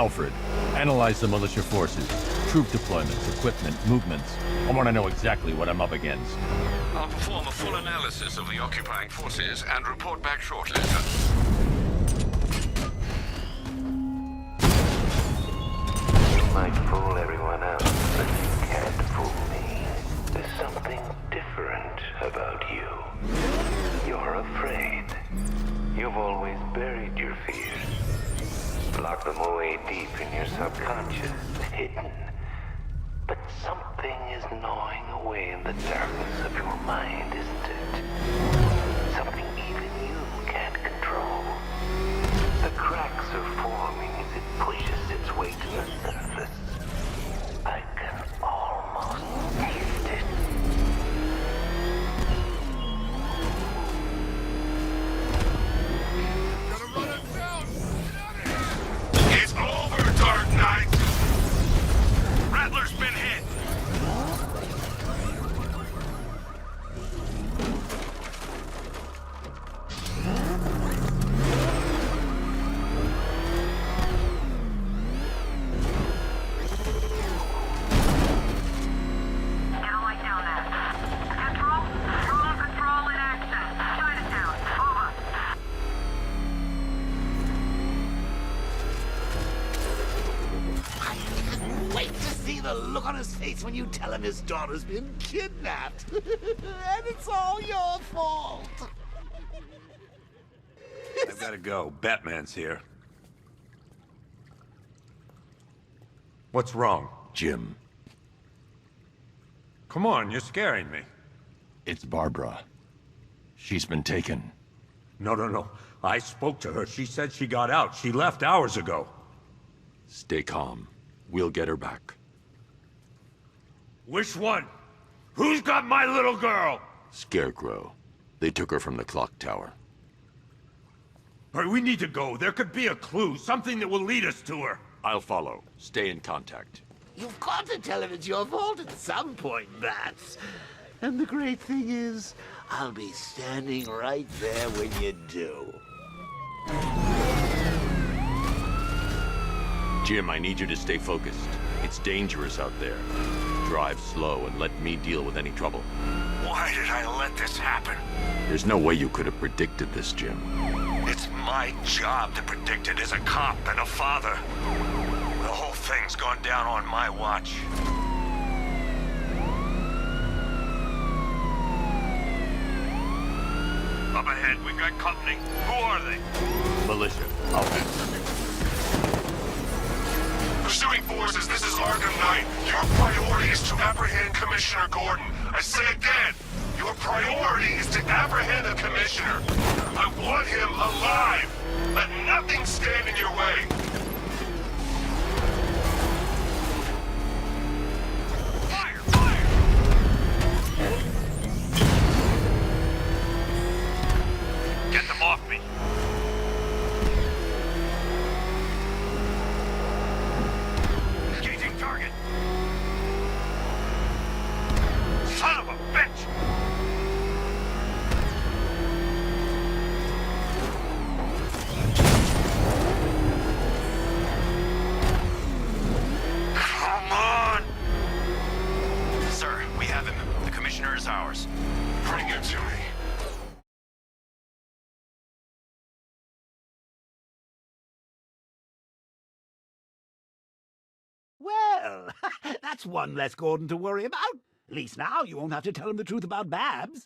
Alfred, analyze the militia forces, troop deployments, equipment, movements. I want to know exactly what I'm up against. I'll perform a full analysis of the occupying forces and report back shortly, sir. You might fool everyone else, but you can't fool me. There's something different about you. You're afraid. You've always buried your fears. Locked them away deep in your subconscious, hidden. But something is gnawing away in the darkness of your mind, isn't it? Something even you can't control. The cracks are forming as it pushes its way to the surface. I can almost taste it. It's over, Dark Knight! Riddler's been hit! Look on his face when you tell him his daughter's been kidnapped. And it's all your fault. I've gotta go. Batman's here. What's wrong? Jim. Come on, you're scaring me. It's Barbara. She's been taken. No. I spoke to her. She said she got out. She left hours ago. Stay calm. We'll get her back. Which one? Who's got my little girl? Scarecrow. They took her from the clock tower. All right, we need to go. There could be a clue, something that will lead us to her. I'll follow. Stay in contact. You've got to tell him it's your fault at some point, Bats. And the great thing is, I'll be standing right there when you do. Jim, I need you to stay focused. It's dangerous out there. Drive slow and let me deal with any trouble. Why did I let this happen? There's no way you could have predicted this, Jim. It's my job to predict it as a cop and a father. The whole thing's gone down on my watch. Up ahead, we've got company. Who are they? Militia. I'll answer. Pursuing forces, this is Arkham Knight. Your priority is to apprehend Commissioner Gordon. I say again, your priority is to apprehend the Commissioner. I want him alive. Let nothing stand in your way. Fire! Fire! Get them off me. Target! Son of a bitch! Come on! Sir, we have him. The Commissioner is ours. Bring him to me. Well, that's one less Gordon to worry about. At least now you won't have to tell him the truth about Babs.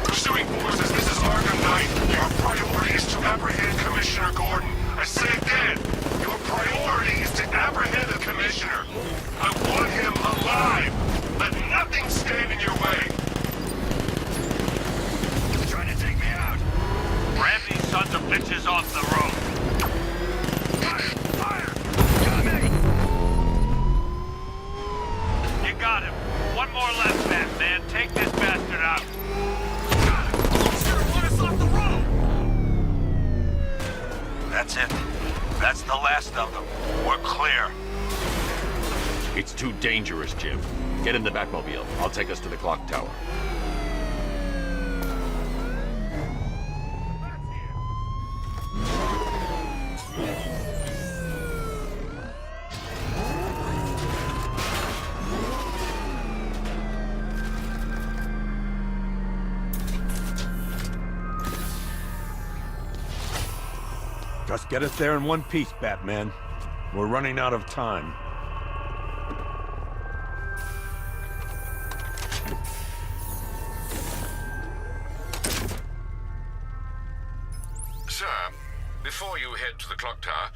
Pursuing forces, this is Arkham Knight. Your priority is to apprehend Commissioner Gordon. I say again, your priority is to apprehend the Commissioner. I want him alive. Let nothing stand in your way. They're trying to take me out. Ram these sons of bitches off the road. Fire! Fire! Coming! Jim. Get in the Batmobile. I'll take us to the clock tower. Just get us there in one piece, Batman. We're running out of time. Sir, before you head to the clock tower,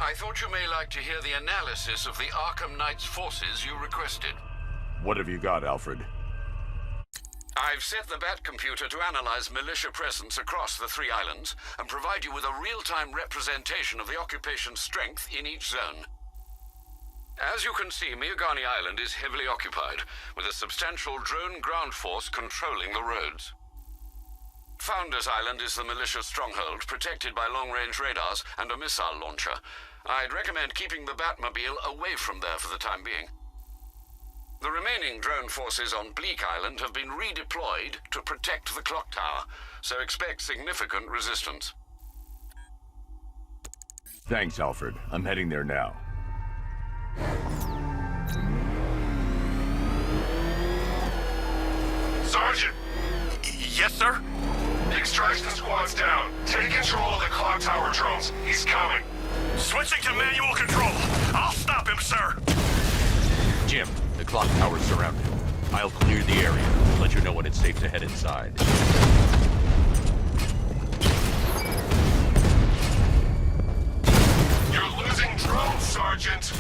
I thought you may like to hear the analysis of the Arkham Knight's forces you requested. What have you got, Alfred? I've set the Bat computer to analyze militia presence across the 3 islands and provide you with a real-time representation of the occupation's strength in each zone. As you can see, Miagani Island is heavily occupied, with a substantial drone ground force controlling the roads. Founders Island is the militia stronghold, protected by long-range radars and a missile launcher. I'd recommend keeping the Batmobile away from there for the time being. The remaining drone forces on Bleak Island have been redeployed to protect the clock tower, so expect significant resistance. Thanks, Alfred. I'm heading there now. Sergeant! Yes, sir? The extraction squad's down. Take control of the clock tower drones. He's coming. Switching to manual control. I'll stop him, sir. Jim, the clock tower's surrounded. I'll clear the area. Let you know when it's safe to head inside. You're losing drones, Sergeant.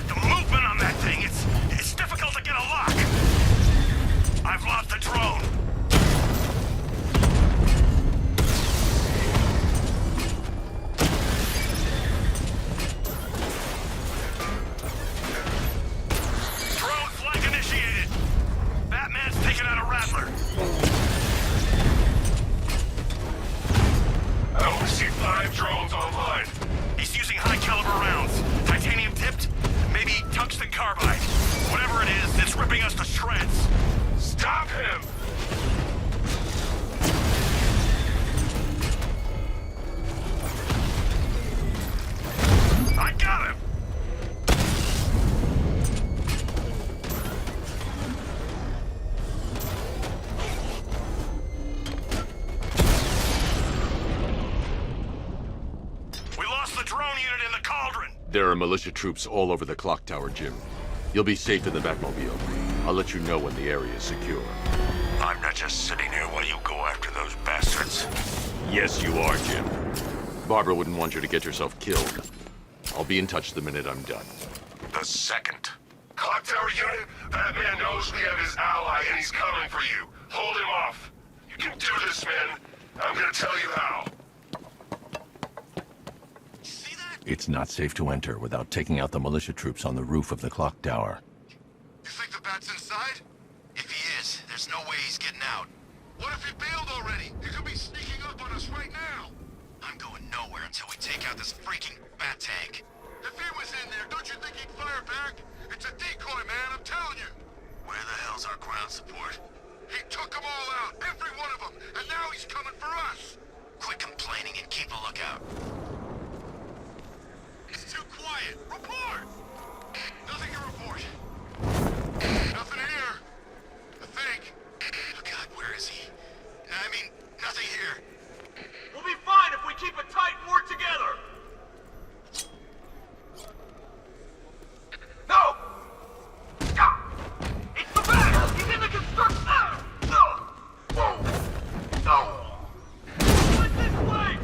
The movement on that thing, it's difficult to get a lock. I've lost the drone. Drone flank initiated. Batman's taken out a Rattler. I only see 5 drones online. He's using high-caliber rounds. Titanium tipped? Maybe tungsten carbide. Whatever it is, it's ripping us to shreds. Stop him! I got him! We lost the drone unit in the cauldron. There are militia troops all over the clock tower, Jim. You'll be safe in the Batmobile. I'll let you know when the area is secure. I'm not just sitting here while you go after those bastards. Yes, you are, Jim. Barbara wouldn't want you to get yourself killed. I'll be in touch the minute I'm done. The second. Clock tower unit, Batman knows we have his ally and he's coming for you. Hold him off. You can do this, man. I'm gonna tell you how. It's not safe to enter without taking out the militia troops on the roof of the clock tower. You think the Bat's inside? If he is, there's no way he's getting out. What if he bailed already? He could be sneaking up on us right now. I'm going nowhere until we take out this freaking Bat tank. If he was in there, don't you think he'd fire back? It's a decoy, man, I'm telling you. Where the hell's our ground support? He took them all out, every one of them, and now he's coming for us. Quit complaining and keep a lookout. It's too quiet. Report! Nothing to report. Nothing here. I think. Oh God, where is he? I mean, nothing here. We'll be fine if we keep it tight and work together. No! It's the Bat! He's in the construction! No! What's this way?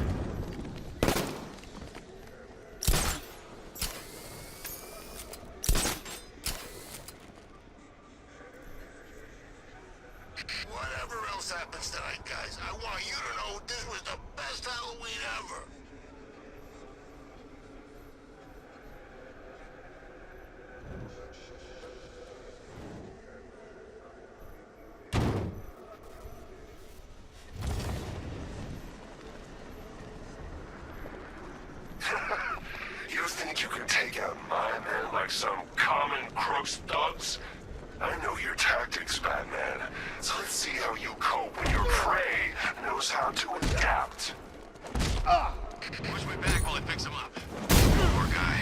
Whatever else happens tonight, guys, I want you to know this was the best Halloween ever. You think you could take out my men like some common vermin, gross thugs. I know your tactics, Batman. So let's see how you cope when your prey knows how to adapt. Push me back while I fix him up. Poor guy.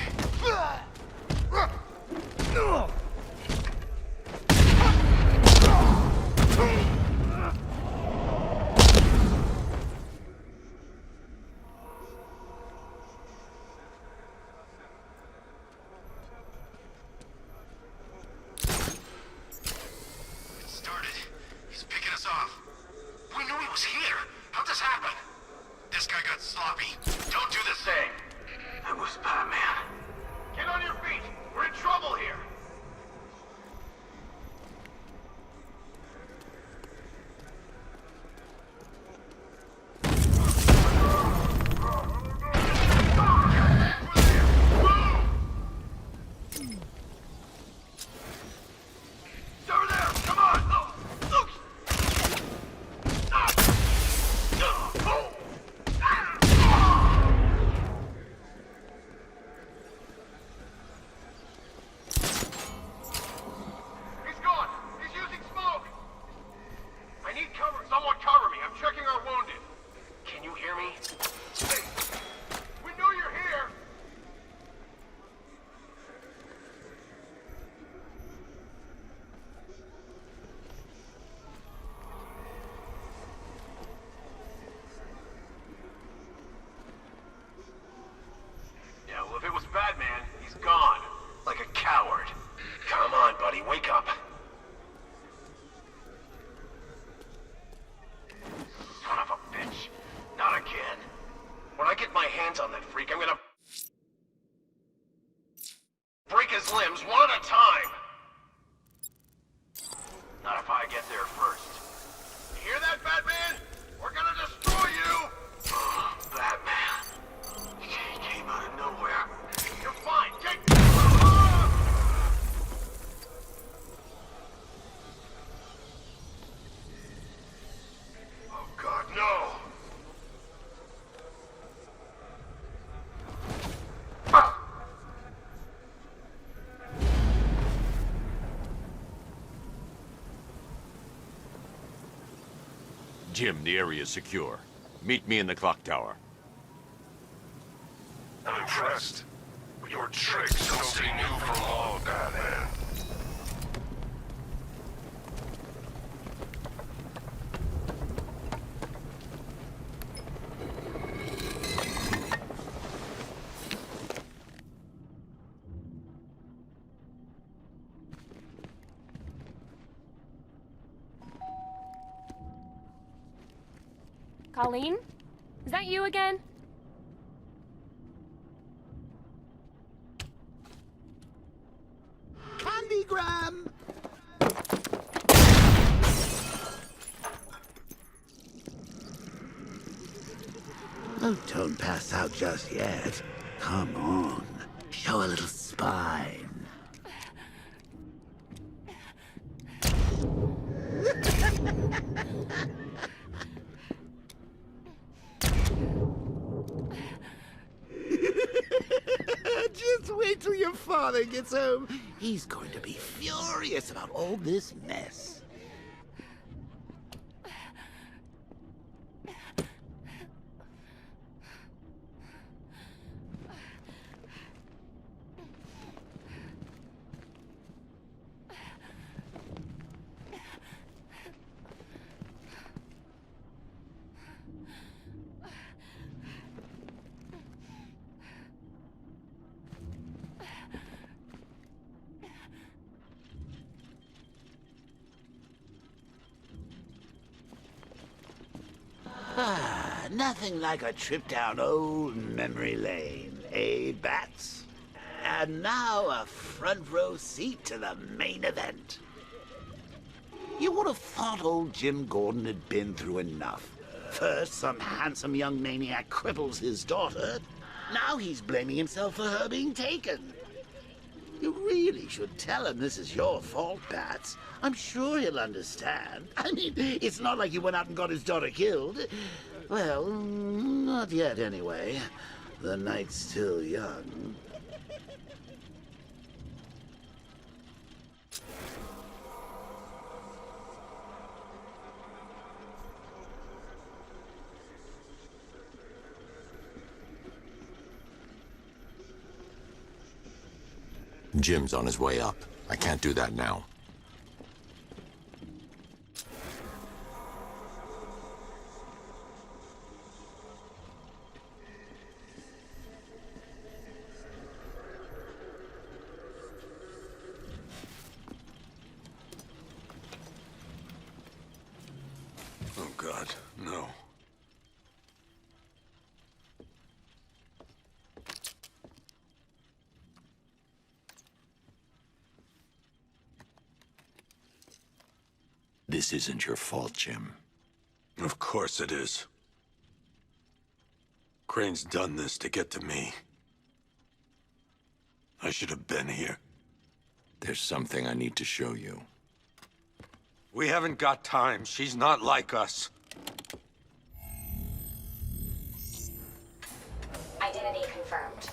It started. He's picking us off. We knew he was here. How'd this happen? This guy got sloppy. Don't do the same. It was Batman. Get on your feet. We're in trouble here. If it was Batman, he's gone. Like a coward. Come on, buddy, wake up. Son of a bitch. Not again. When I get my hands on that freak, I'm gonna break his limbs one at a time. Not if I get there first. You hear that, Batman? We're gonna destroy you! Oh, Batman. He came out of nowhere. You're fine. Take... Oh, God, no! Jim, the area is secure. Meet me in the clock tower. I'm impressed. But your tricks don't stay new for long, Batman. Colleen? Is that you again? Candygram! Oh, don't pass out just yet. Come on. Show a little spine. Just wait till your father gets home. He's going to be furious about all this mess. Nothing like a trip down old memory lane, eh, Bats? And now a front row seat to the main event. You would have thought old Jim Gordon had been through enough. First, some handsome young maniac cripples his daughter. Now he's blaming himself for her being taken. You really should tell him this is your fault, Bats. I'm sure he'll understand. I mean, it's not like you went out and got his daughter killed. Well, not yet anyway. The night's still young. Jim's on his way up. I can't do that now. Oh, God, no. This isn't your fault, Jim. Of course it is. Crane's done this to get to me. I should have been here. There's something I need to show you. We haven't got time. She's not like us. Identity confirmed.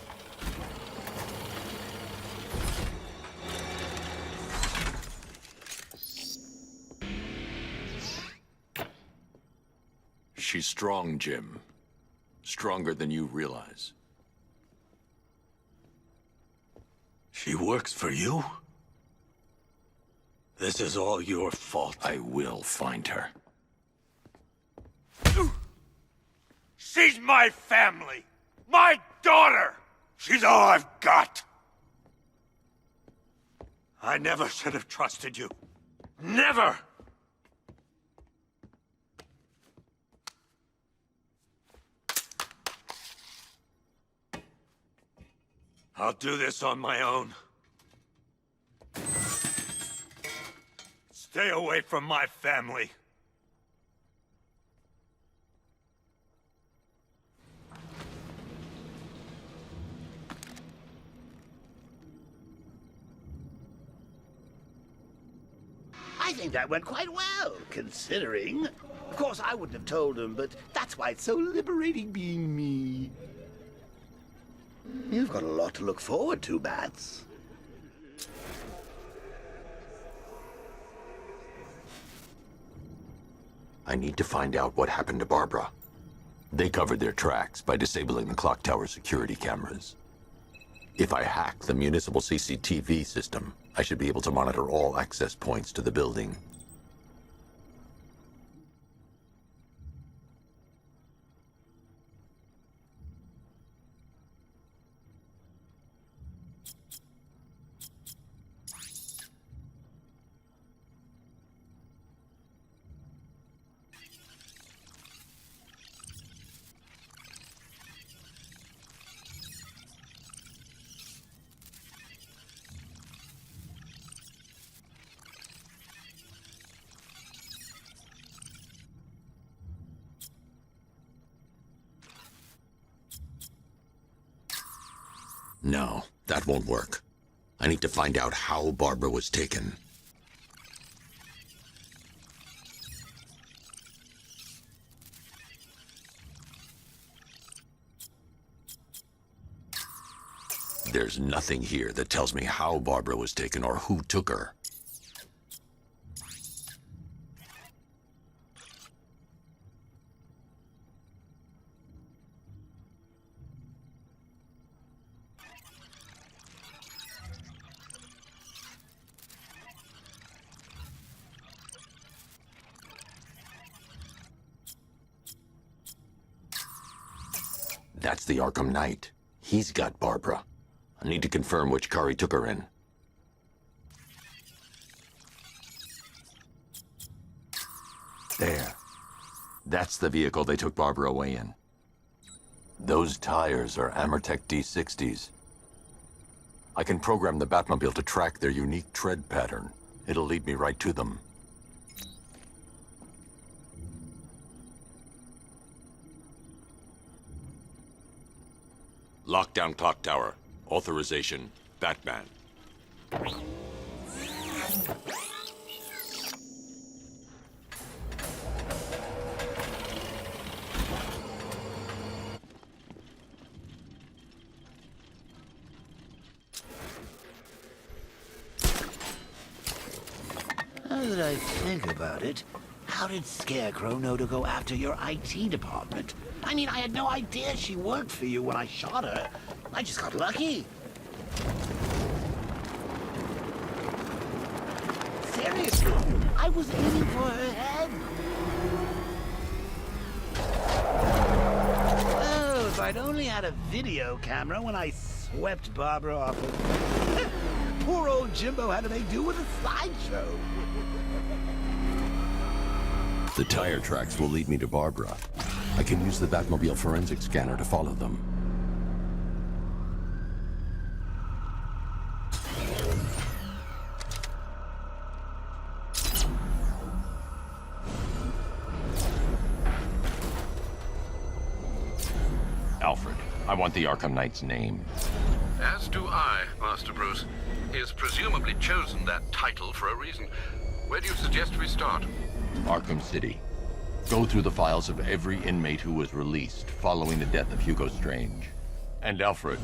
She's strong, Jim. Stronger than you realize. She works for you? This is all your fault. I will find her. She's my family! My daughter! She's all I've got! I never should have trusted you. Never! I'll do this on my own. Stay away from my family. I think that went quite well, considering. Of course, I wouldn't have told him, but that's why it's so liberating being me. You've got a lot to look forward to, Bats. I need to find out what happened to Barbara. They covered their tracks by disabling the clock tower security cameras. If I hack the municipal CCTV system, I should be able to monitor all access points to the building. No, that won't work. I need to find out how Barbara was taken. There's nothing here that tells me how Barbara was taken or who took her. That's the Arkham Knight. He's got Barbara. I need to confirm which car he took her in. There. That's the vehicle they took Barbara away in. Those tires are Amertech D60s. I can program the Batmobile to track their unique tread pattern. It'll lead me right to them. Lockdown clock tower. Authorization, Batman. Now that I think about it, how did Scarecrow know to go after your IT department? I mean, I had no idea she worked for you when I shot her. I just got lucky. I was aiming for her head. Oh, if I'd only had a video camera when I swept Barbara off of... Poor old Jimbo had to make do with a slideshow. The tire tracks will lead me to Barbara. I can use the Batmobile forensic scanner to follow them. Alfred, I want the Arkham Knight's name. As do I, Master Bruce. He has presumably chosen that title for a reason. Where do you suggest we start? Arkham City. Go through the files of every inmate who was released following the death of Hugo Strange. And Alfred.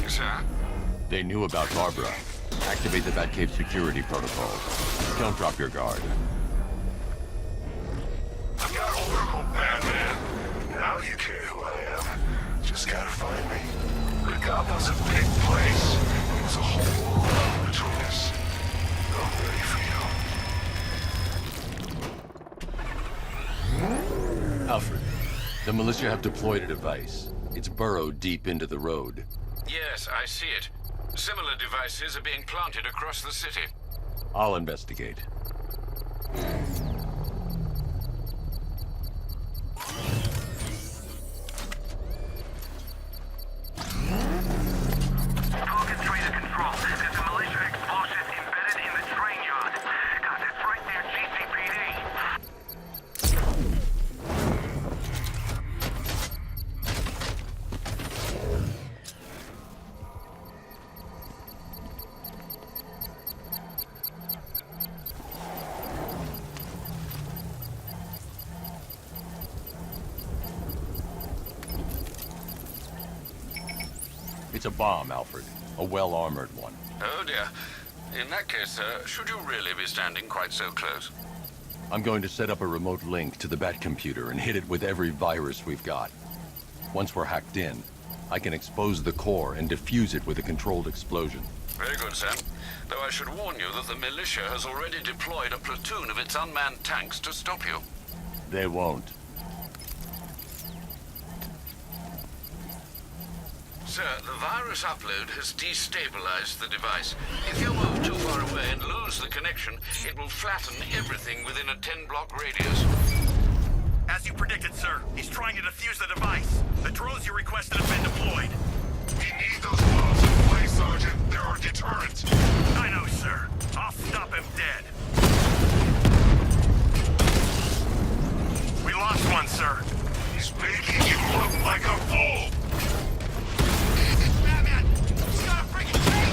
Sir? They knew about Barbara. Activate the Batcave security protocol. Don't drop your guard. I've got Oracle, Batman. Now you care who I am. Just gotta find me. But Gotham's a big place. There's a whole lot between us. I'm ready for you. Alfred, the militia have deployed a device. It's burrowed deep into the road. Yes, I see it. Similar devices are being planted across the city. I'll investigate. Target trader control. There's a militia explosive embedded in the train yard. God, it's right near GCPD. It's a bomb, Alfred. A well-armored one. Oh dear. In that case, should you really be standing quite so close? I'm going to set up a remote link to the Batcomputer and hit it with every virus we've got. Once we're hacked in, I can expose the core and defuse it with a controlled explosion. Very good, Sam. Though I should warn you that the militia has already deployed a platoon of its unmanned tanks to stop you. They won't. Sir, the virus upload has destabilized the device. If you move too far away and lose the connection, it will flatten everything within a 10-block radius. As you predicted, sir, he's trying to defuse the device. The drones you requested have been deployed. We need those bombs in place, Sergeant. They're our deterrent. I know, sir. I'll stop him dead. We lost one, sir. He's making you look like a fool. Batman! He's got a freaking tank!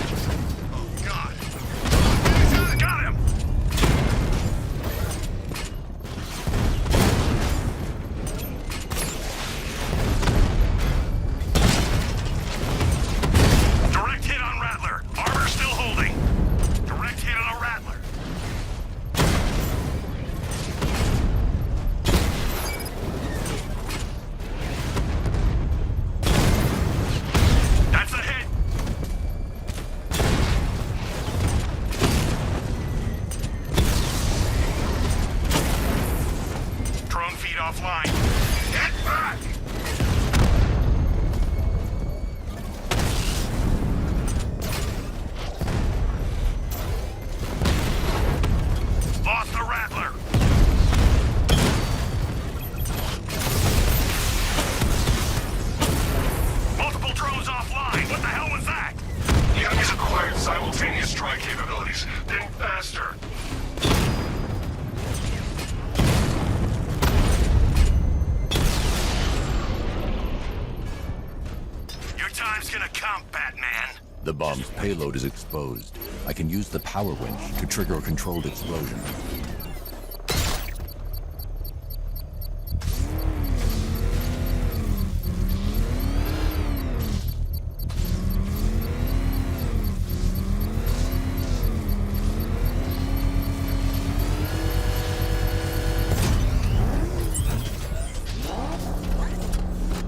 Oh, God. Got him! Direct hit on Rattler. Armor still holding. Direct hit on a Rattler. That's a hit. Drone feed offline. Get back! Lost the Rattler. Multiple drones offline. What the hell was that? The enemy's acquired simultaneous strike capabilities. Then faster. Your time's gonna come, Batman. The bomb's payload is exposed. I can use the power winch to trigger a controlled explosion.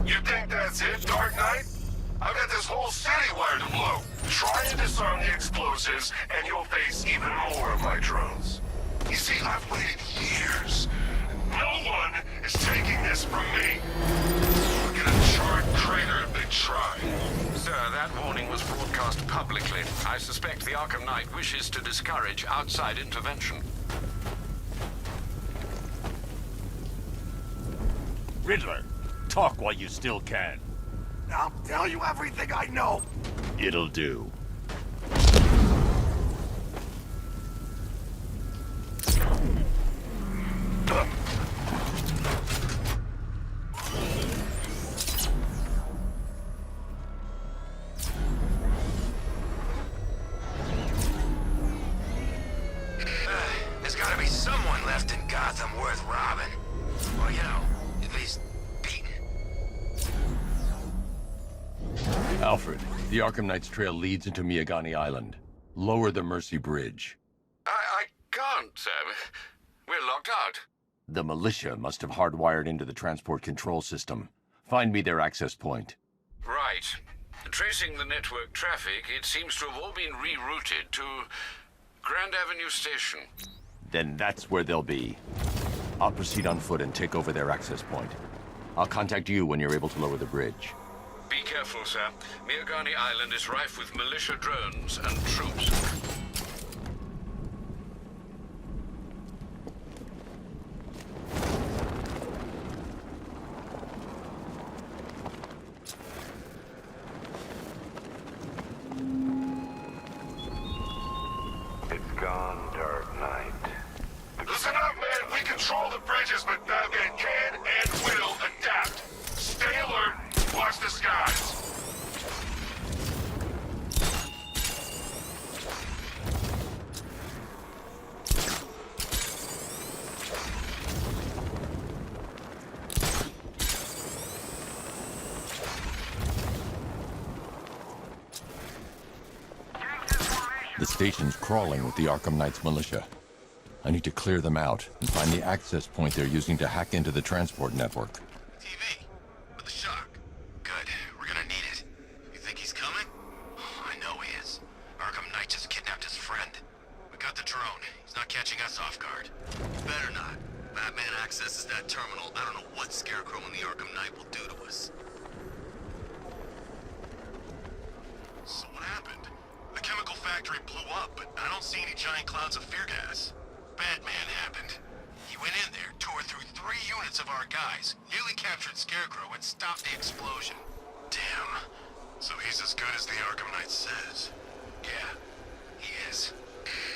You think that's it, Dark Knight? I've got this whole city wired to blow. Try and disarm the explosives, and you'll face even more of my drones. You see, I've waited years. No one is taking this from me. Look at a charred crater if they try. Sir, that warning was broadcast publicly. I suspect the Arkham Knight wishes to discourage outside intervention. Riddler, talk while you still can. I'll tell you everything I know. It'll do. There's gotta be someone left in Gotham worth robbing. Or, you know, at least beating. Alfred, the Arkham Knight's trail leads into Miagani Island. Lower the Mercy Bridge. I can't, sir. We're locked out. The militia must have hardwired into the transport control system. Find me their access point. Right. Tracing the network traffic, it seems to have all been rerouted to Grand Avenue Station. Then that's where they'll be. I'll proceed on foot and take over their access point. I'll contact you when you're able to lower the bridge. Be careful, sir. Miagani Island is rife with militia drones and troops. It's gone, Dark Knight. Listen up, man. We control the bridges, but Batman can and will adapt. Stay alert. Watch the skies. The station's crawling with the Arkham Knight's militia. I need to clear them out and find the access point they're using to hack into the transport network. TV. With the shock. Good. We're gonna need it. You think he's coming? I know he is. Arkham Knight just kidnapped his friend. We got the drone. He's not catching us off guard. Better not. Batman accesses that terminal. I don't know what Scarecrow and the Arkham Knight will do to us. So what happened? The chemical factory blew up, but I don't see any giant clouds of fear gas. Batman happened. He went in there, tore through 3 units of our guys, nearly captured Scarecrow, and stopped the explosion. Damn. So he's as good as the Arkham Knight says. Yeah, he is.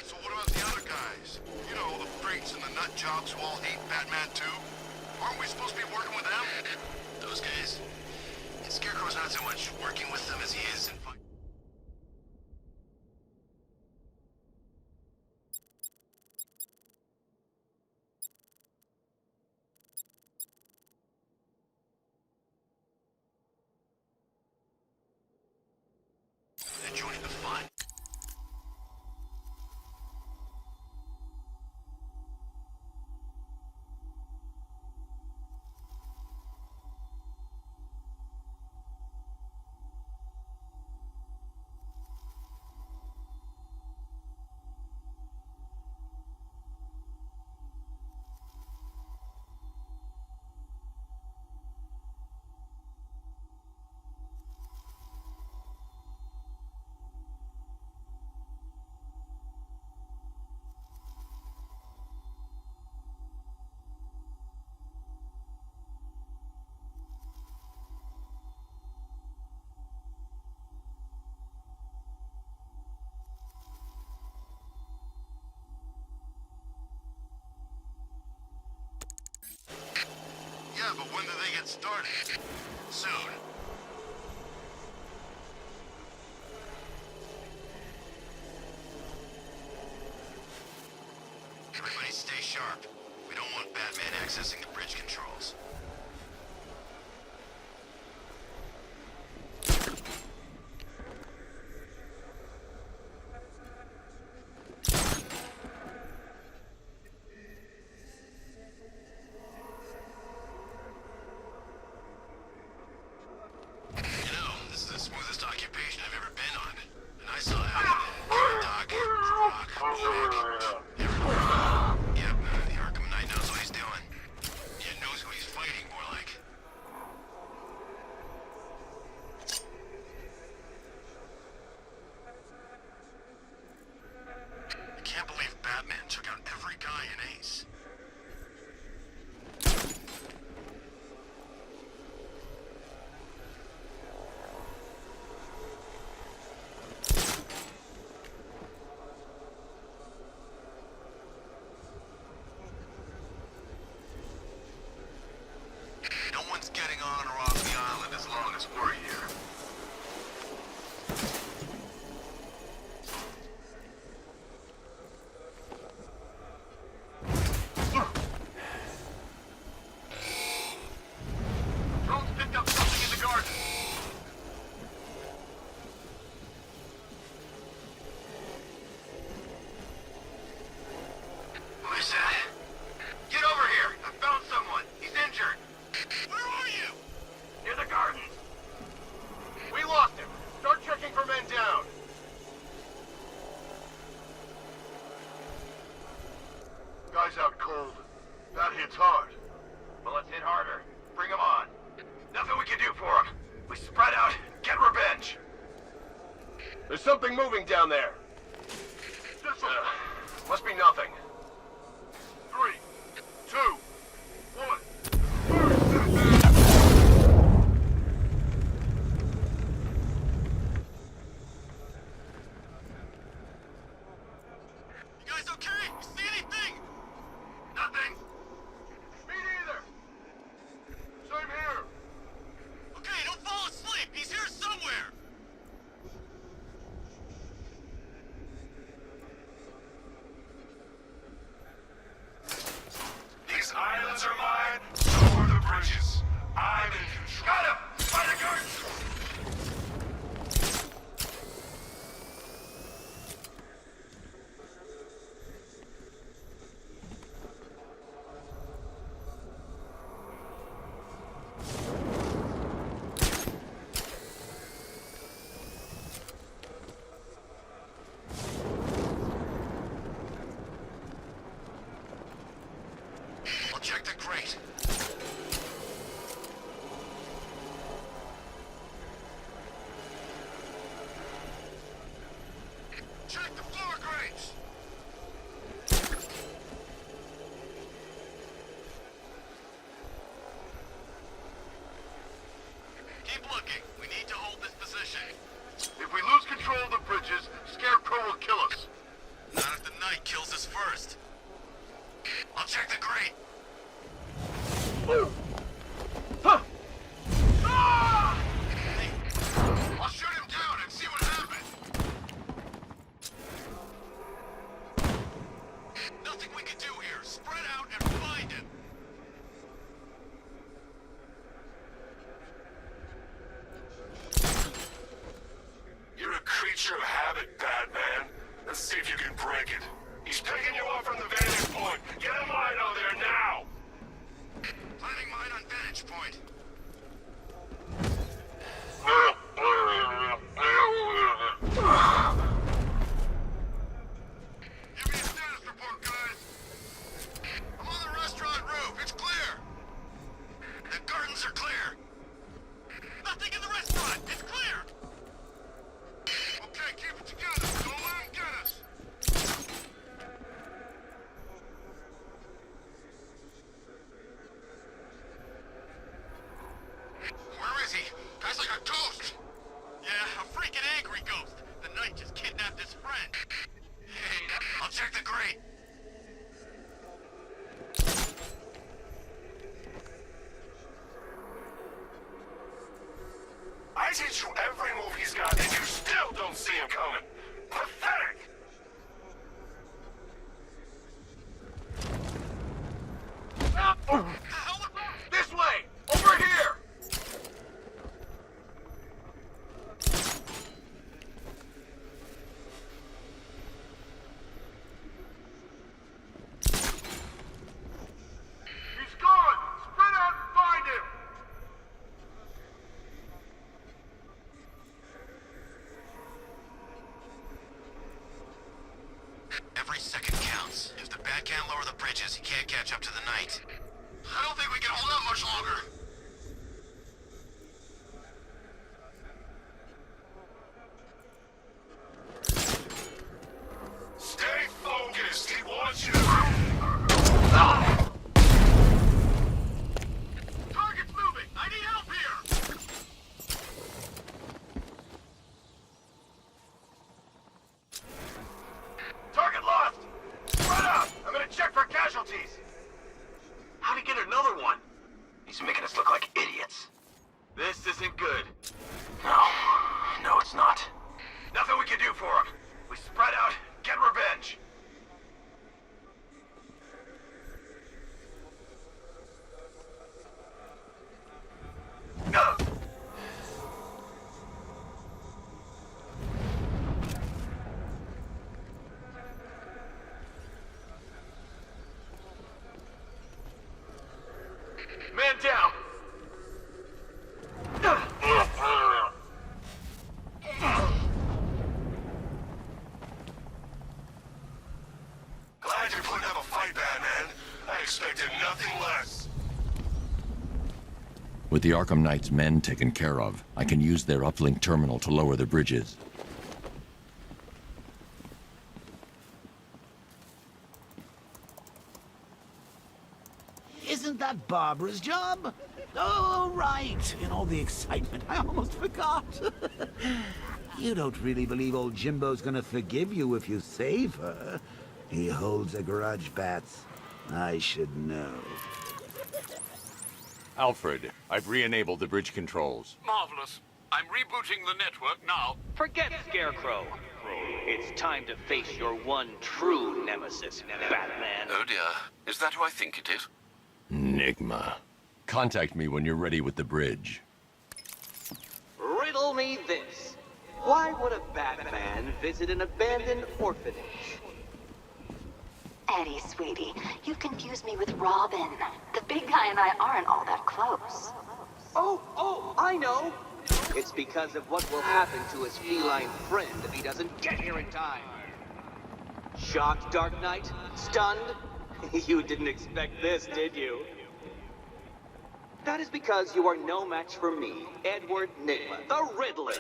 So what about the other guys? You know, the freaks and the nut jobs who all hate Batman too? Aren't we supposed to be working with them? Those guys? Scarecrow's not so much working with them as he is in fighting. Joining the fun. Yeah, but when do they get started? Soon. Everybody stay sharp. We don't want Batman accessing the bridge controls. less worry here. Drones picked up something in the garden. What is that? Get over here! I found someone! He's injured! Where are you? Near the garden. We lost him. Start checking for men down. Guy's out cold. That hits hard. Well, let's hit harder. Bring him on. Nothing we can do for him. We spread out, get revenge. There's something moving down there. Must be nothing. 3, 2, 1. You guys okay? You see anything? Nothing. Me neither. Same here. Okay, don't fall asleep. He's here somewhere. These islands are mine, so are the bridges. I'm in control. Got him! By the guards! I'll check the crate. Check the floor grates. Keep looking. We need to hold this position. If we lose control of the bridges, Scarecrow will kill us. Not if the Knight kills us first. I'll check the crate. Huh. Ah! Hey, I'll shoot him down and see what happens. Nothing we can do here. Spread out and find him. You're a creature of habit, Batman. Let's see if you can break it. He's picking you up from the vantage point. Get a mine out there now! Planting mine on vantage point. Give me a status report, guys. I'm on the restaurant roof. It's clear. The gardens are clear. Nothing in the restaurant. It's clear. Okay, keep it together. Don't let him get us. Where is he? Guy's like a ghost. Yeah, a freaking angry ghost. The Knight just kidnapped his friend. Hey, I'll check the grate. I teach you every move he's got, and you still don't see him coming. Pathetic! This way! Over here! He's gone! Spread out and find him! Every second counts. If the Bat can't lower the bridges, he can't catch up to the Knight. I don't think nothing less. With the Arkham Knight's men taken care of, I can use their uplink terminal to lower the bridges. Isn't that Barbara's job? Oh, right. In all the excitement, I almost forgot. You don't really believe old Jimbo's gonna forgive you if you save her. He holds a grudge, Bats. I should know. Alfred, I've re-enabled the bridge controls. Marvelous. I'm rebooting the network now. Forget Scarecrow. It's time to face your one true nemesis, Batman. Oh dear. Is that who I think it is? Enigma. Contact me when you're ready with the bridge. Riddle me this. Why would a Batman visit an abandoned orphanage? Eddie, sweetie, you confused me with Robin. The big guy and I aren't all that close. Oh, I know. It's because of what will happen to his feline friend if he doesn't get here in time. Shocked, Dark Knight? Stunned? You didn't expect this, did you? That is because you are no match for me, Edward Nygma, the Riddler,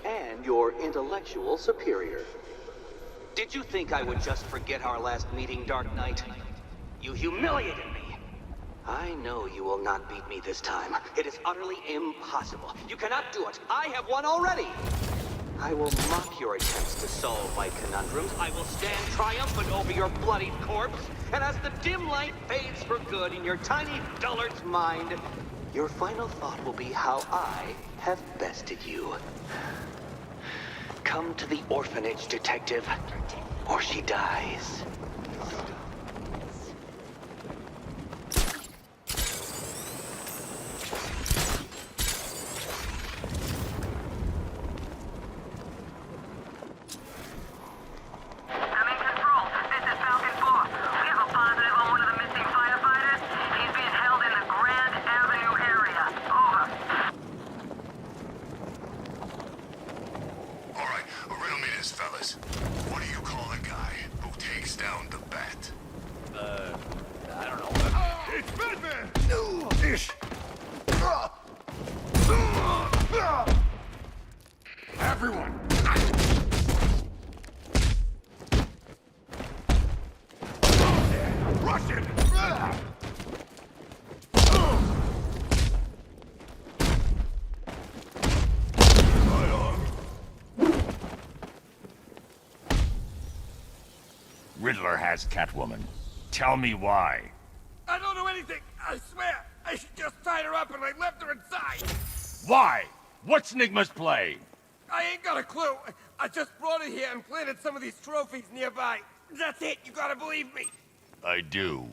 and your intellectual superior. Did you think I would just forget our last meeting, Dark Knight? You humiliated me. I know you will not beat me this time. It is utterly impossible. You cannot do it. I have won already. I will mock your attempts to solve my conundrums. I will stand triumphant over your bloodied corpse. And as the dim light fades for good in your tiny dullard's mind, your final thought will be how I have bested you. Come to the orphanage, detective, or she dies. Fellas, what do you call a guy who takes down the Bat? I don't know. It's Batman! Ish! Everyone! Rush it! Riddler has Catwoman. Tell me why. I don't know anything. I swear. I just tied her up and I left her inside. Why? What's Nygma's play? I ain't got a clue. I just brought her here and planted some of these trophies nearby. That's it. You gotta believe me. I do.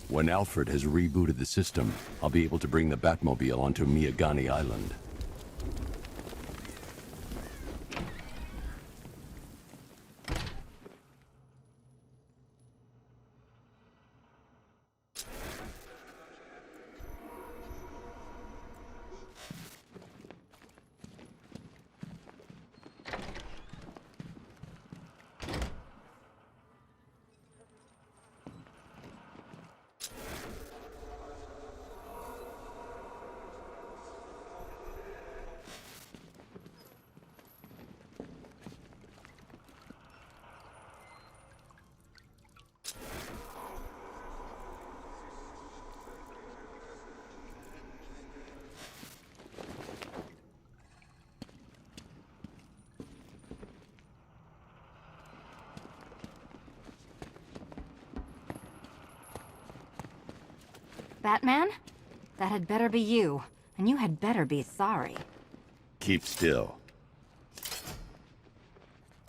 When Alfred has rebooted the system, I'll be able to bring the Batmobile onto Miyagani Island. Batman? That had better be you, and you had better be sorry. Keep still.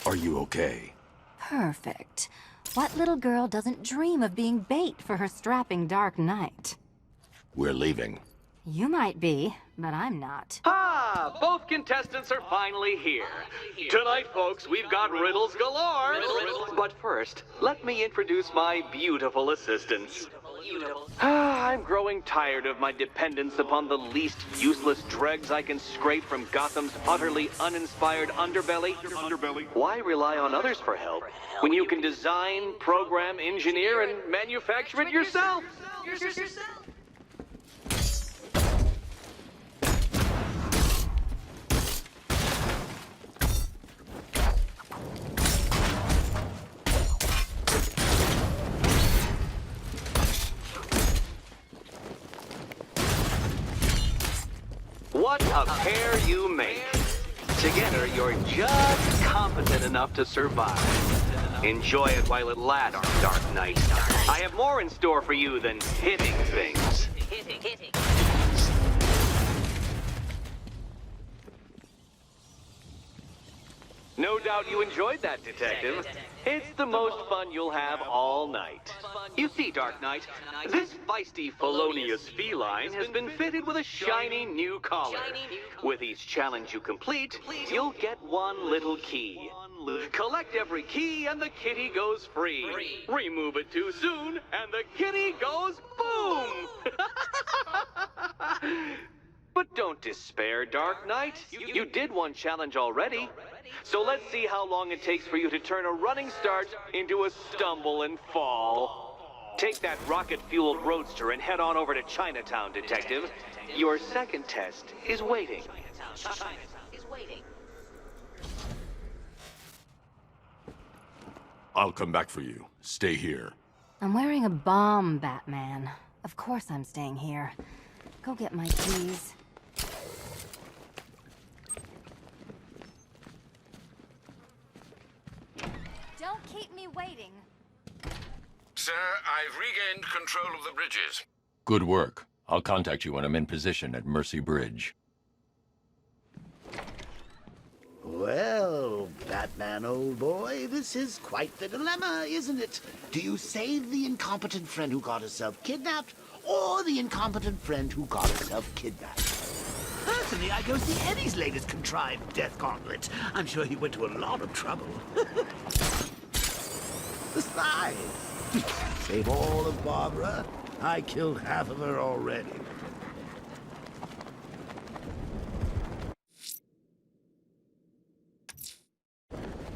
Are you okay? Perfect. What little girl doesn't dream of being bait for her strapping Dark Knight? We're leaving. You might be, but I'm not. Ah, both contestants are finally here. Tonight, folks, we've got riddles galore. But first, let me introduce my beautiful assistants. I'm growing tired of my dependence upon the least useless dregs I can scrape from Gotham's utterly uninspired underbelly. Why rely on others for help when you can design, program, engineer, and manufacture it yourself? What a pair you make. Together, you're just competent enough to survive. Enjoy it while it lasts, Dark Knight. I have more in store for you than hitting things. No doubt you enjoyed that, Detective. It's the most fun you'll have all night. You see, Dark Knight, this feisty, felonious feline has been fitted with a shiny new collar. With each challenge you complete, you'll get one little key. Collect every key and the kitty goes free. Remove it too soon and the kitty goes boom! But don't despair, Dark Knight. You did one challenge already. So let's see how long it takes for you to turn a running start into a stumble and fall. Take that rocket-fueled roadster and head on over to Chinatown, Detective. Your second test is waiting. I'll come back for you. Stay here. I'm wearing a bomb, Batman. Of course I'm staying here. Go get my keys. Don't keep me waiting. Sir, I've regained control of the bridges. Good work. I'll contact you when I'm in position at Mercy Bridge. Well, Batman, old boy, this is quite the dilemma, isn't it? Do you save the incompetent friend who got herself kidnapped, or the incompetent friend who got herself kidnapped? Personally, I go see Eddie's latest contrived death gauntlet. I'm sure he went to a lot of trouble. Besides, save all of Barbara. I killed half of her already.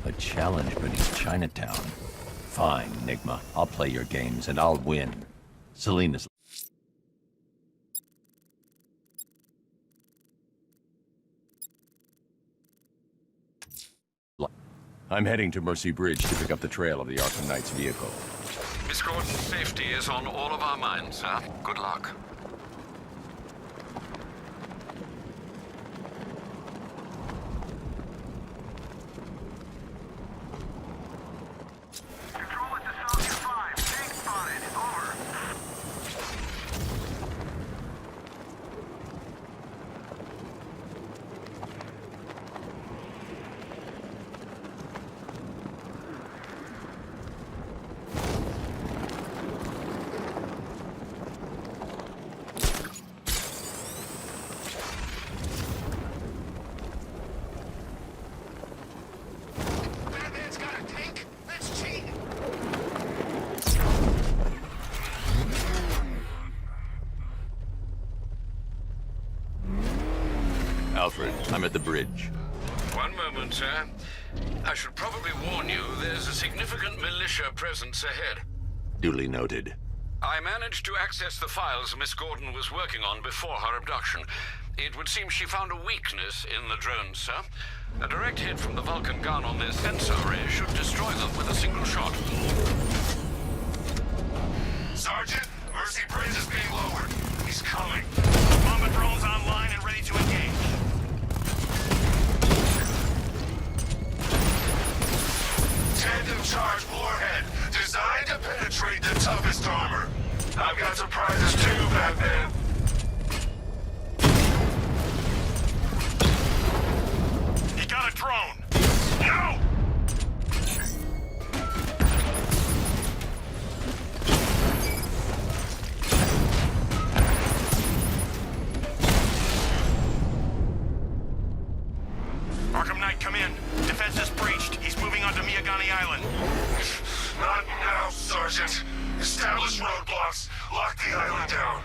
A challenge beneath Chinatown. Fine, Enigma. I'll play your games and I'll win. Selena's... I'm heading to Mercy Bridge to pick up the trail of the Arkham Knight's vehicle. Miss Gordon's safety is on all of our minds, sir. Good luck. Alfred, I'm at the bridge. One moment, sir. I should probably warn you, there's a significant militia presence ahead. Duly noted. I managed to access the files Miss Gordon was working on before her abduction. It would seem she found a weakness in the drones, sir. A direct hit from the Vulcan gun on their sensor array should destroy them with a single shot. Sergeant, Mercy Bridge is being lowered. He's coming. Bomber drones online and ready to engage. Tandem charge warhead, designed to penetrate the toughest armor. I've got surprises too, Batman. He got a drone. No! Knight, come in. Defense is breached. He's moving onto Miyagani Island. Not now, Sergeant. Establish roadblocks. Lock the island down.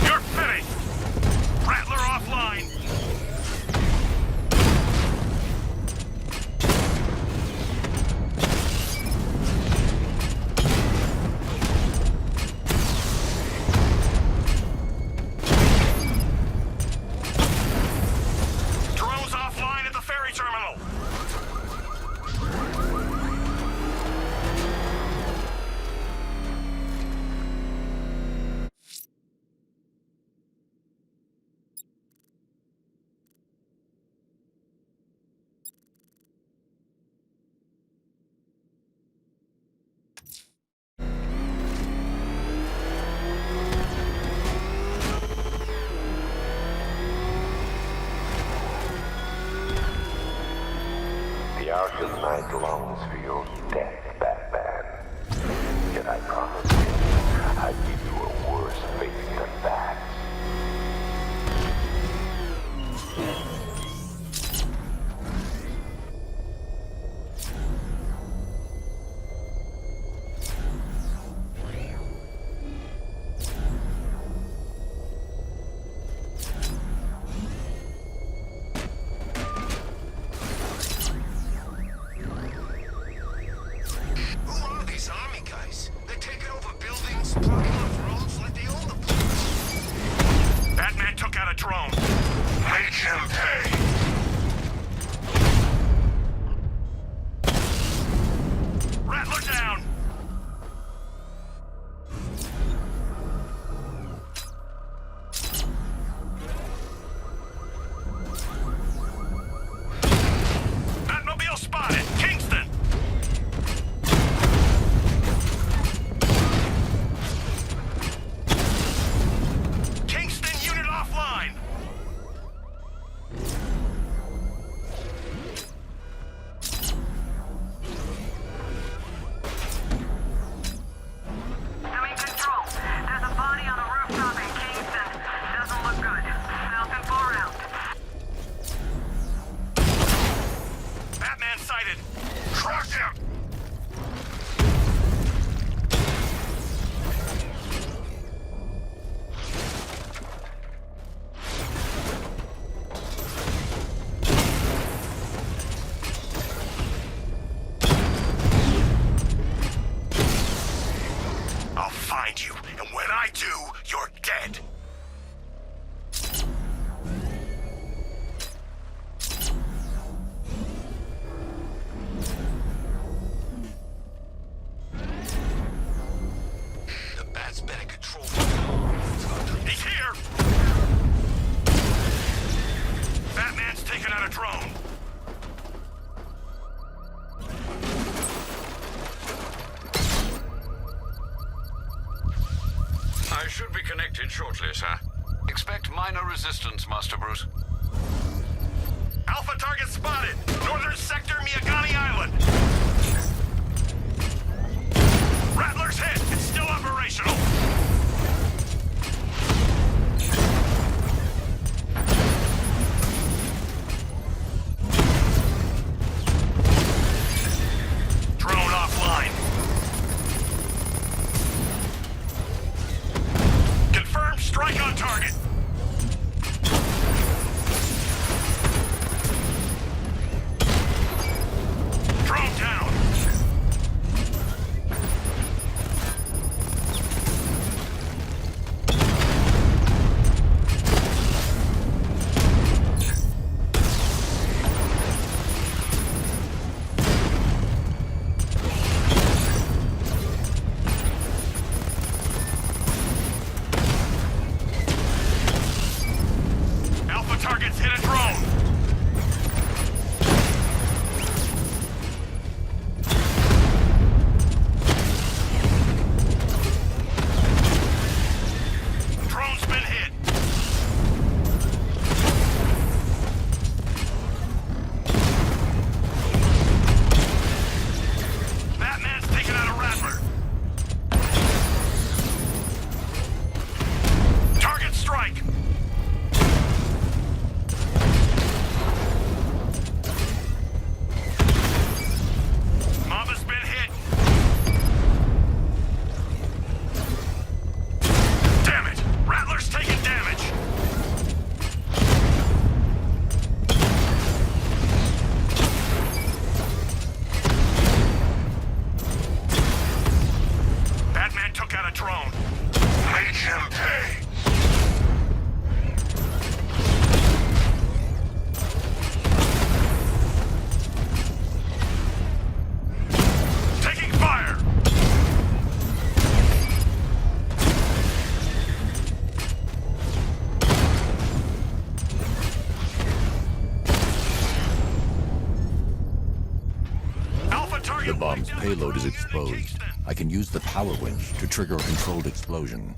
You're finished! Rattler offline! Drones offline at the ferry terminal! The Arkham Knight longs for your death, Batman. Yet I promised him I'd give you a worse fate than that. Who are these army guys? They're taking over buildings, blocking off roads like they own the place. Batman took out a drone. Make him pay. Rattler down! Batmobile spotted! Kingston! Kingston unit offline! Doing control. There's a body on a rooftop in Kingston. Doesn't look good. Falcon 4 out. Batman sighted! Crush him! I'll find you, and when I do, you're dead! The Bat's better control. He's here! Batman's taken out a drone. I should be connected shortly, sir. Expect minor resistance, Master Bruce. Alpha target spotted! Northern sector, Miyagani Island! Rattler's hit! It's still operational! Drone offline. Confirmed strike on target. Drone down. him pay! Taking fire! Alpha target. The bomb's payload is exposed. I can use the power winch to trigger a controlled explosion.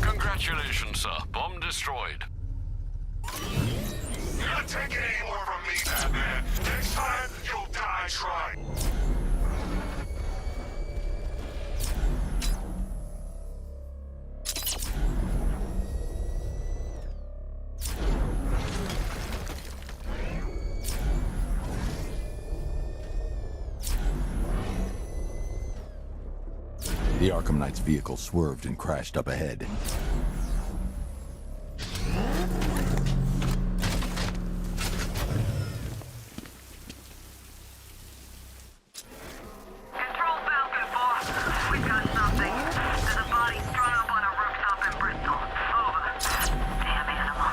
Congratulations, sir. Bomb destroyed. You're not taking any more from me, Batman. Next time, you'll die trying. The Arkham Knight's vehicle swerved and crashed up ahead. Control Falcon 4. We've got something. There's a body strung up on a rooftop in Bristol. Over. Damn animal.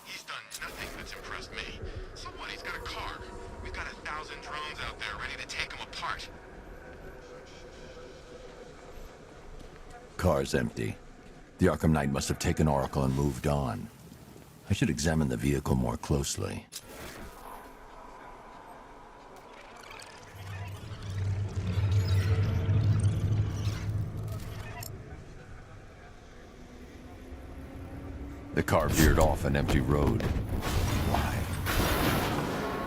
He's done nothing that's impressed me. So what? He's got a car. We've got 1,000 drones out there ready to take him apart. Car's empty. The Arkham Knight must have taken Oracle and moved on. I should examine the vehicle more closely. The car veered off an empty road. Why?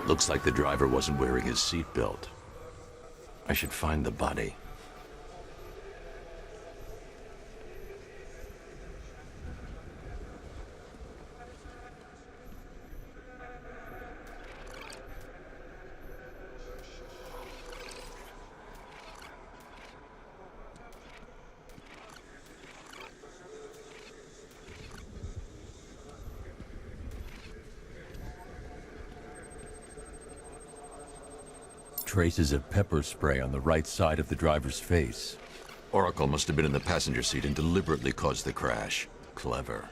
Looks like the driver wasn't wearing his seatbelt. I should find the body. Traces of pepper spray on the right side of the driver's face. Oracle must have been in the passenger seat and deliberately caused the crash. Clever.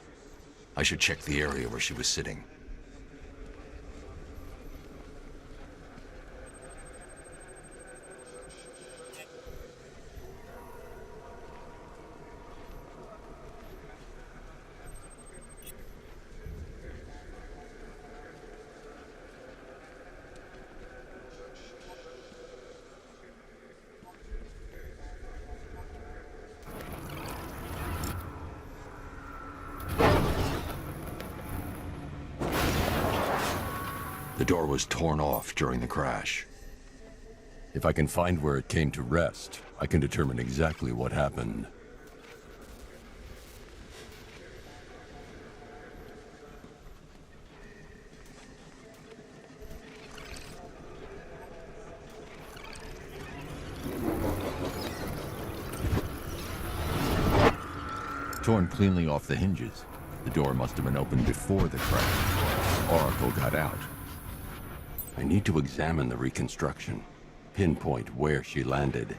I should check the area where she was sitting. The door was torn off during the crash. If I can find where it came to rest, I can determine exactly what happened. Torn cleanly off the hinges. The door must have been opened before the crash. Oracle got out. I need to examine the reconstruction, pinpoint where she landed.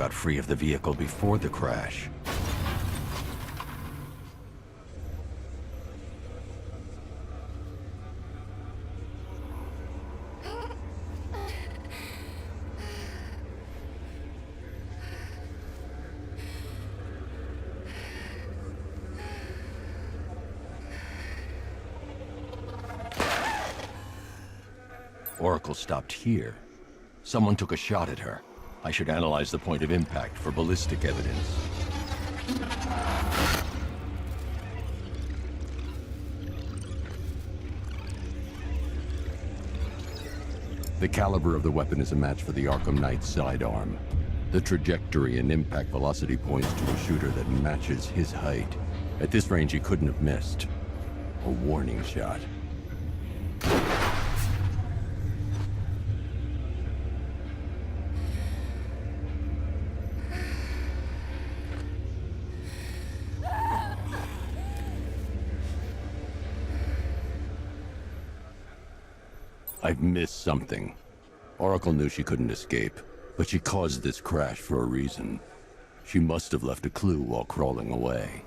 got free of the vehicle before the crash. Oracle stopped here. Someone took a shot at her. I should analyze the point of impact for ballistic evidence. The caliber of the weapon is a match for the Arkham Knight's sidearm. The trajectory and impact velocity points to a shooter that matches his height. At this range, he couldn't have missed. A warning shot. I've missed something. Oracle knew she couldn't escape, but she caused this crash for a reason. She must have left a clue while crawling away.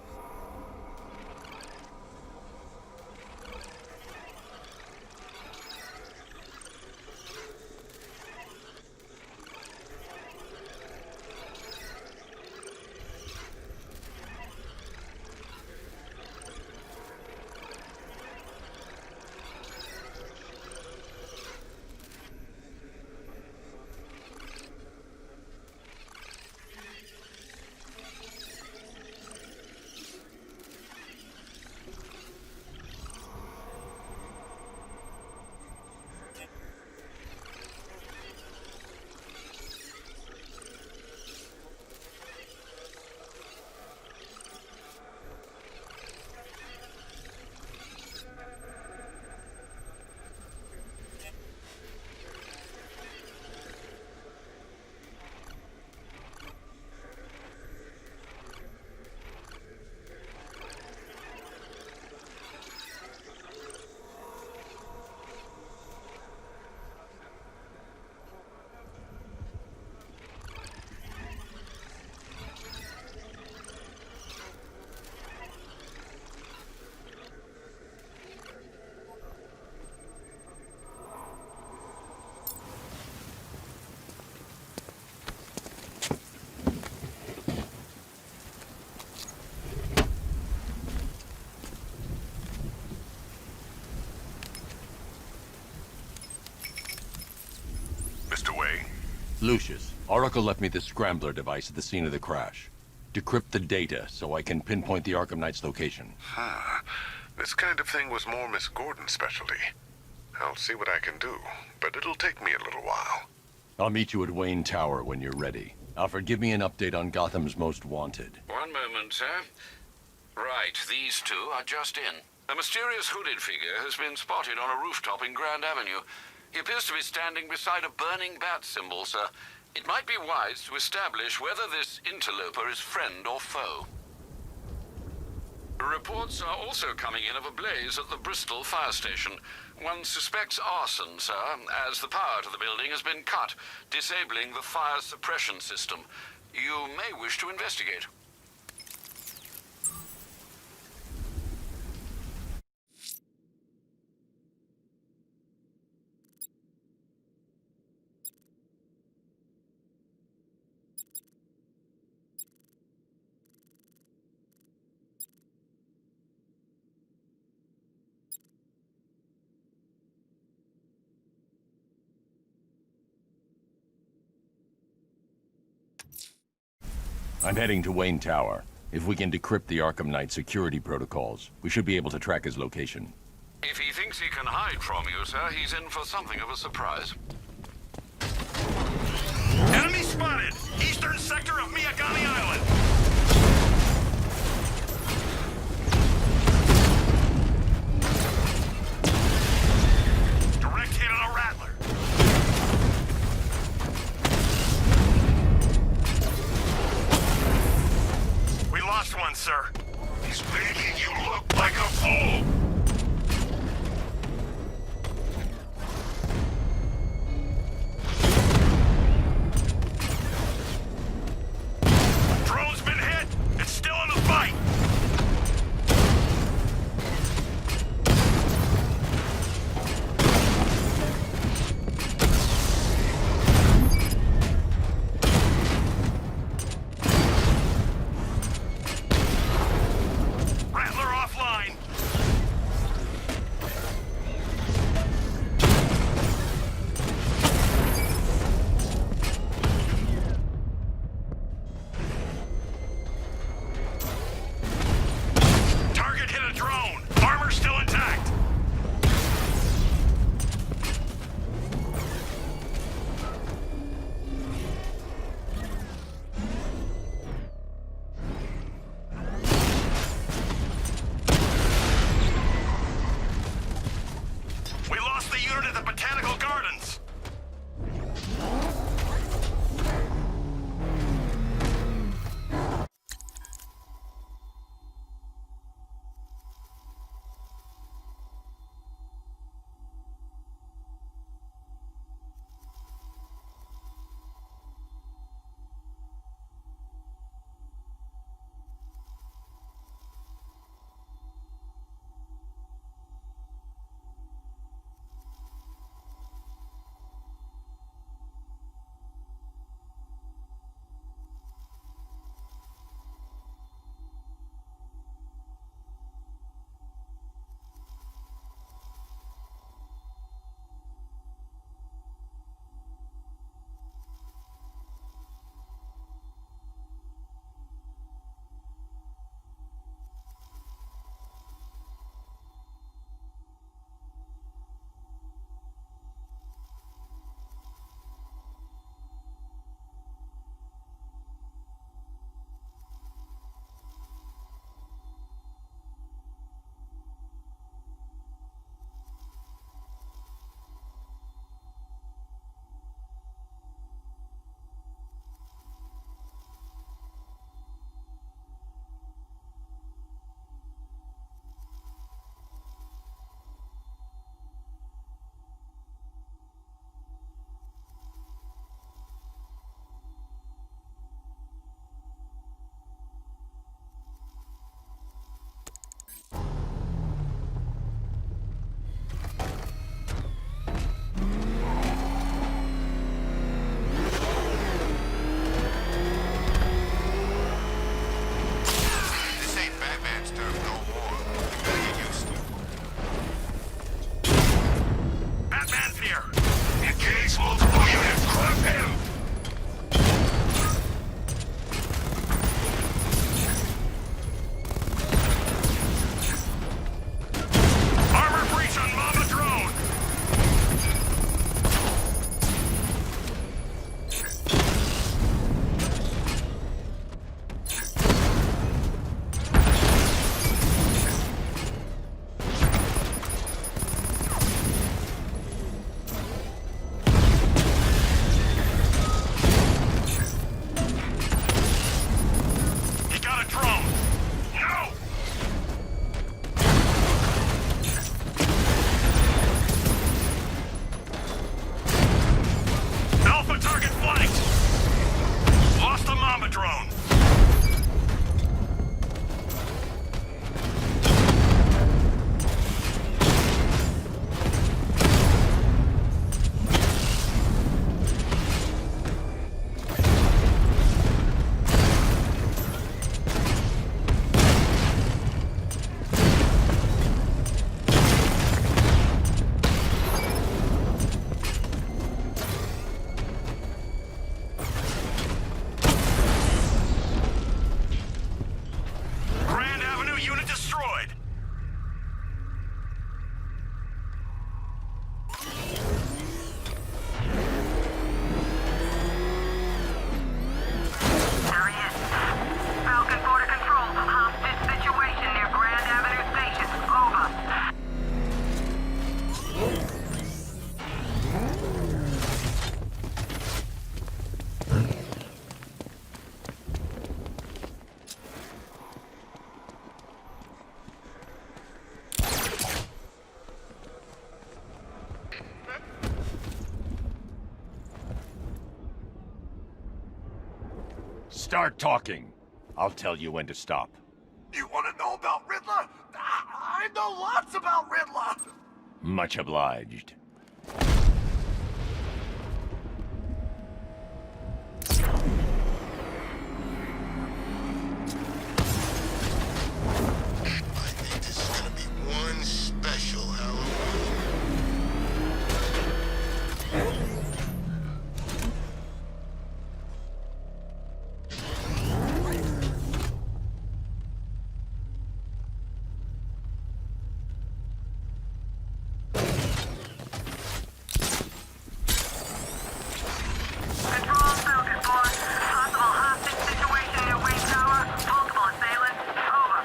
Lucius, Oracle left me the scrambler device at the scene of the crash. Decrypt the data so I can pinpoint the Arkham Knight's location. This kind of thing was more Miss Gordon's specialty. I'll see what I can do, but it'll take me a little while. I'll meet you at Wayne Tower when you're ready. Alfred, give me an update on Gotham's Most Wanted. One moment, sir. Right, these two are just in. A mysterious hooded figure has been spotted on a rooftop in Grand Avenue. He appears to be standing beside a burning bat symbol, sir. It might be wise to establish whether this interloper is friend or foe. Reports are also coming in of a blaze at the Bristol fire station. One suspects arson, sir, as the power to the building has been cut, disabling the fire suppression system. You may wish to investigate. I'm heading to Wayne Tower. If we can decrypt the Arkham Knight security protocols, we should be able to track his location. If he thinks he can hide from you, sir, he's in for something of a surprise. Enemy spotted! Eastern sector of Miyagani Island! Direct hit on a Rattler. We lost one, sir. He's making you look like a fool! start talking, I'll tell you when to stop. You want to know about Riddler? I know lots about Riddler! Much obliged. I think this is gonna be one special Halloween. Control Falcon 4. Possible hostage situation near Wayne Tower. Multiple assailants. Over.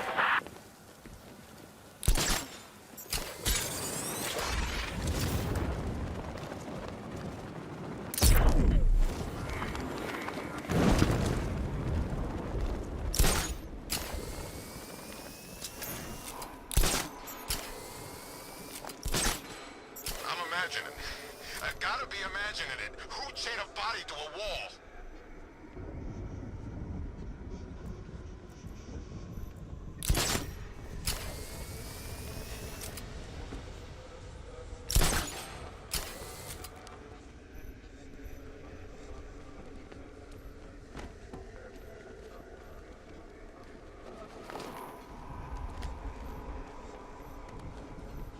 I'm imagining. I gotta be imagining it. Who chained a body to a wall?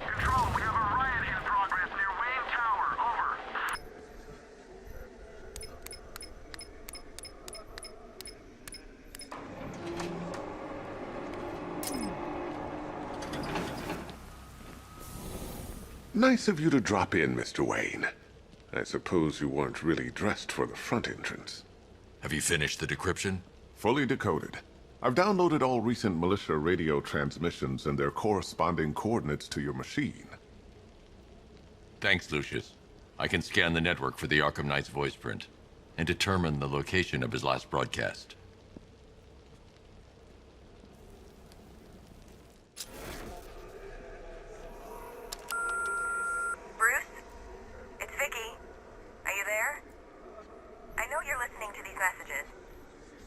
Control, we have a riot in progress near Wayne Tower. Over. Nice of you to drop in, Mr. Wayne. I suppose you weren't really dressed for the front entrance. Have you finished the decryption? Fully decoded. I've downloaded all recent militia radio transmissions and their corresponding coordinates to your machine. Thanks, Lucius. I can scan the network for the Arkham Knight's voice print and determine the location of his last broadcast. Bruce? It's Vicky. Are you there? I know you're listening to these messages.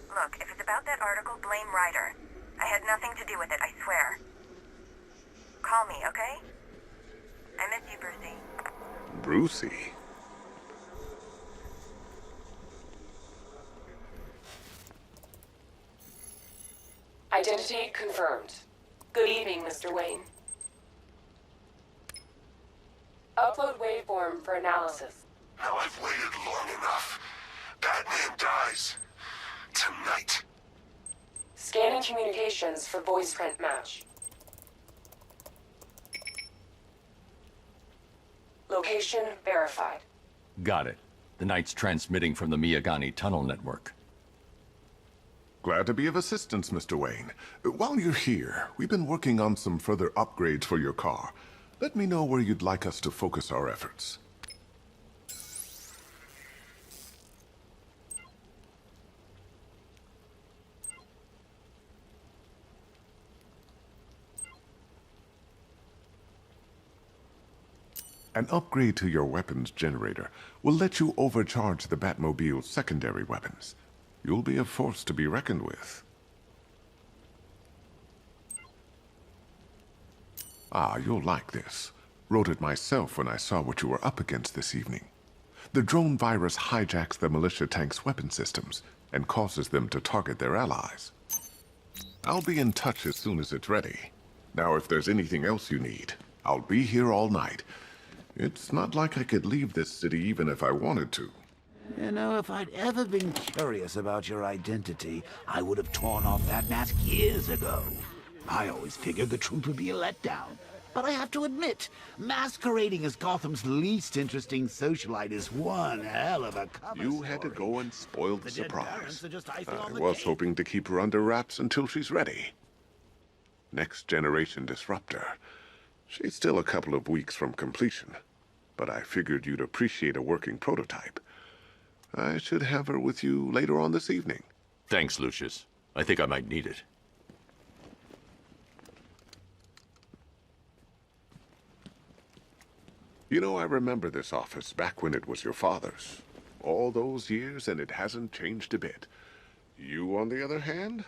Look, if it's about that article, blame Ryder. I had nothing to do with it, I swear. Call me, okay? I miss you, Brucey. Brucey? Identity confirmed. Good evening, Mr. Wayne. Upload waveform for analysis. Now I've waited long enough. Batman dies. Tonight. Scanning communications for voice print match. Location verified. Got it. The Knight's transmitting from the Miyagani tunnel network. Glad to be of assistance, Mr. Wayne. While you're here, we've been working on some further upgrades for your car. Let me know where you'd like us to focus our efforts. An upgrade to your weapons generator will let you overcharge the Batmobile's secondary weapons. You'll be a force to be reckoned with. Ah, you'll like this. Wrote it myself when I saw what you were up against this evening. The drone virus hijacks the militia tank's weapon systems and causes them to target their allies. I'll be in touch as soon as it's ready. Now, if there's anything else you need, I'll be here all night. It's not like I could leave this city even if I wanted to. You know, if I'd ever been curious about your identity, I would have torn off that mask years ago. I always figured the truth would be a letdown. But I have to admit, masquerading as Gotham's least interesting socialite is one hell of a cover You had to story. go and spoil the dead surprise. parents are just icing I on the was cake. hoping to keep her under wraps until she's ready. Next generation disruptor. She's still a couple of weeks from completion, but I figured you'd appreciate a working prototype. I should have her with you later on this evening. Thanks, Lucius. I think I might need it. You know, I remember this office back when it was your father's. All those years and it hasn't changed a bit. You, on the other hand,